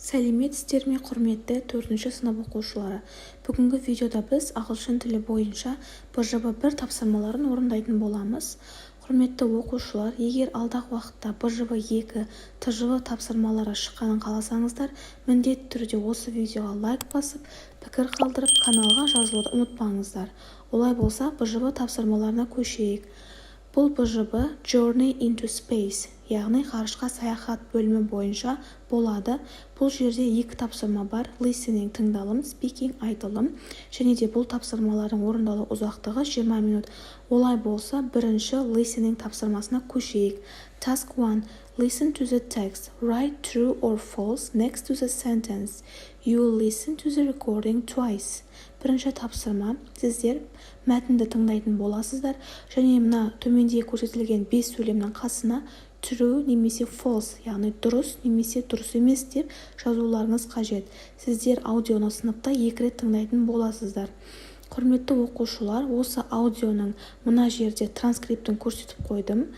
Сәлеметсіздер ме құрметті 4-ші сынып оқушылары. Бүгінгі видеода біз ағылшын тілі бойынша БЖБ-1 тапсырмаларын орындайтын боламыз. Құрметті оқушылар, егер алдағы уақытта БЖБ-2 ТЖВ тапсырмалары шыққанын қаласаңыздар, міндетті түрде осы видеоға лайк басып, пікір қалдырып, каналға жазылуды ұмытпаңыздар. Олай болса, БЖБ тапсырмаларына көшейік. Бұл БЖБ Journey into Space, яғни ғарышқа саяхат бөлімі бойынша болады. Бұл жерде екі тапсырма бар: listening тыңдалым, speaking айтылым, және де бұл тапсырмалардың орындалу ұзақтығы 20 минут. Олай болса, бірінші listening тапсырмасына көшейік. Task 1. Listen to the text. Write true or false next to the sentence. You will listen to the recording twice. Бірінші тапсырма: сіздер мәтінді тыңдайтын боласыздар, және мына төменде көрсетілген 5 сөйлемнің қасына true немесе false, яғни дұрыс немесе дұрыс емес деп жазуларыңыз қажет. Сіздер аудионы сыныпта 2 рет тыңдайтын боласыздар. Құрметті оқушылар, осы аудионың мына жерде транскриптін көрсетіп қойдым.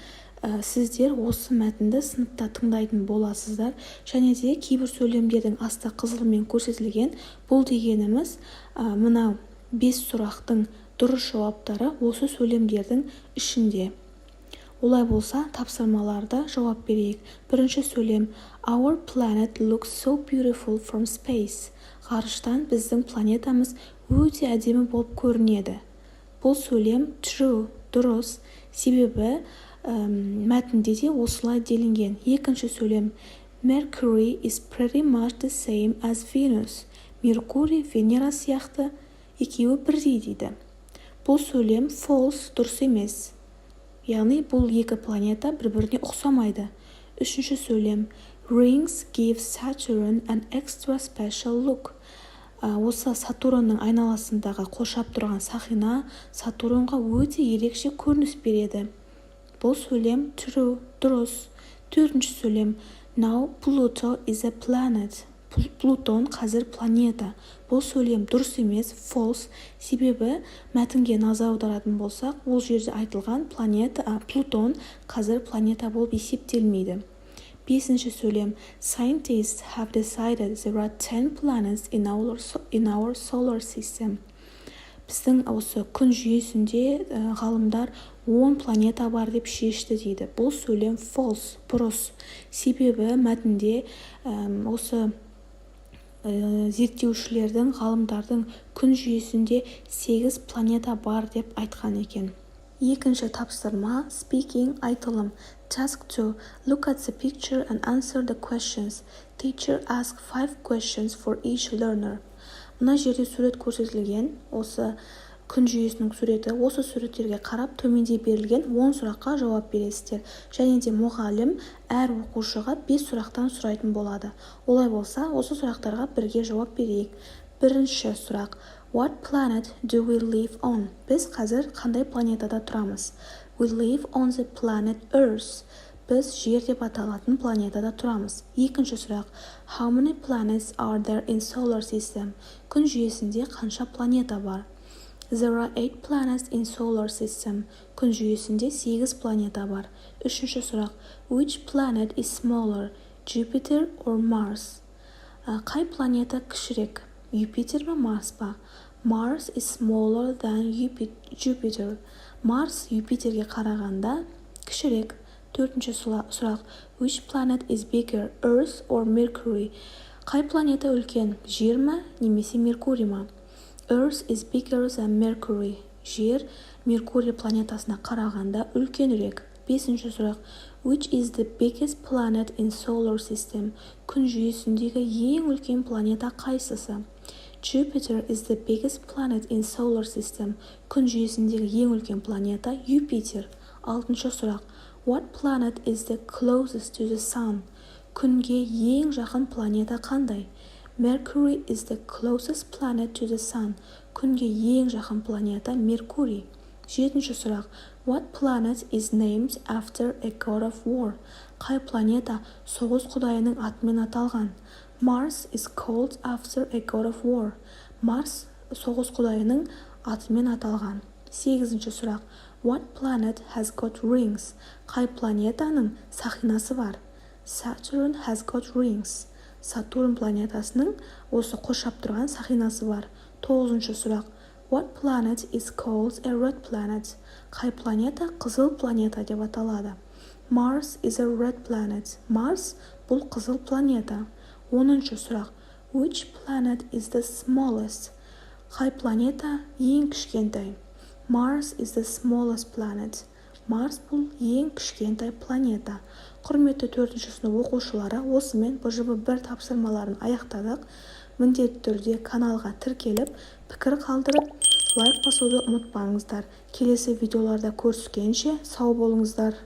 Сіздер осы мәтінді сыныпта тыңдайтын боласыздар, және де кейбір сөйлемдердің асты қызылмен көрсетілген. Бұл дегеніміз мынау 5 сұрақтың дұрыс жауаптары осы сөйлемдердің ішінде. Олай болса, тапсырмаларда жауап берейік. Бірінші сөйлем: Our planet looks so beautiful from space. Ғарыштан біздің планетамыз өте әдемі болып көрінеді. Бұл сөйлем true, дұрыс. Себебі мәтінде де осылай делінген. Екінші сөйлем: Mercury is pretty much the same as Venus. Меркурий Венера сияқты екеуі бірдей дейді. Бұл сөйлем false, дұрыс емес. Яғни бұл екі планета бір-біріне ұқсамайды. Үшінші сөйлем: Rings give Saturn an extra special look. Осы Сатурнның айналасындағы қоршап тұрған сақина Сатурнға өте ерекше көрініс береді. Бұл сөйлем true, дұрыс. Төртінші сөйлем: Now Pluto is a planet. Плутон қазір планета. Бұл сөйлем дұрыс емес, false. Себебі мәтінге назар аударатын болсақ, ол жерде айтылған Плутон қазір планета болып есептелмейді. Бесінші сөйлем: Scientists have decided there are 10 planets in our solar system. Біздің осы күн жүйесінде ғалымдар 10 планета бар деп шешті дейді. Бұл сөйлем false, бұрыс. Себебі мәтінде осы зерттеушілердің, ғалымдардың күн жүйесінде 8 планета бар деп айтқан екен. Екінші тапсырма speaking айтылым. Task 2. Look at the picture and answer the questions. Teacher asks 5 questions for each learner. Мына жерде сурет көрсетілген, осы күн жүйесінің суреті. Осы суреттерге қарап, төменде берілген 10 сұраққа жауап бересіздер. Және де мұғалім әр оқушыға 5 сұрақтан сұрайтын болады. Олай болса, осы сұрақтарға бірге жауап берейік. Бірінші сұрақ: What planet do we live on? Біз қазір қандай планетада тұрамыз? We live on the planet Earth. Біз жер деп аталатын планетада тұрамыз. Екінші сұрақ: How many planets are there in solar system? Күн жүйесінде қанша планета бар? There are 8 planets in solar system. Күн жүйесінде 8 планета бар. Үшінші сұрақ: Which planet is smaller, Jupiter or Mars? Қай планета кішірек, Юпитер ме, Марс па? Mars is smaller than Jupiter. Марс Юпитерге қарағанда кішірек. Төртінші сұрақ: Which planet is bigger, Earth or Mercury? Қай планета үлкен, Жер ме немесе Меркурий ма? Earth is bigger than Mercury. Жер Меркурий планетасына қарағанда үлкенірек. Бесінші сұрақ: Which is the biggest planet in solar system? Күн жүйесіндегі ең үлкен планета қайсысы? Jupiter is the biggest planet in solar system. Күн жүйесіндегі ең үлкен планета Юпитер. Алтыншы сұрақ: What planet is the closest to the sun? Күнге ең жақын планета қандай? Mercury is the closest planet to the sun. Күнге ең жақын планета Меркурий. Жетінші сұрақ: What planet is named after a god of war? Қай планета соғыс құдайының атымен аталған? Mars is called after a god of war. Марс соғыс құдайының атымен аталған. Сегізінші сұрақ: What planet has got rings? Қай планетаның сақинасы бар? Saturn has got rings. Сатурн планетасының осы қоршап тұрған сақинасы бар. 9-шы сұрақ. What planet is called a red planet? Қай планета қызыл планета деп аталады? Mars is a red planet. Марс бұл қызыл планета. 10-шы сұрақ. Which planet is the smallest? Қай планета ең кішкентай? Mars is the smallest planet. Марс бұл ең кішкентай планета. Құрметті 4-ші сынып оқушылары, осымен БЖБ-1 тапсырмаларын аяқтадық. Міндетті түрде каналға тіркеліп, пікір қалдырып, лайк басуды ұмытпаңыздар. Келесі видеоларда көріскенше сау болыңыздар.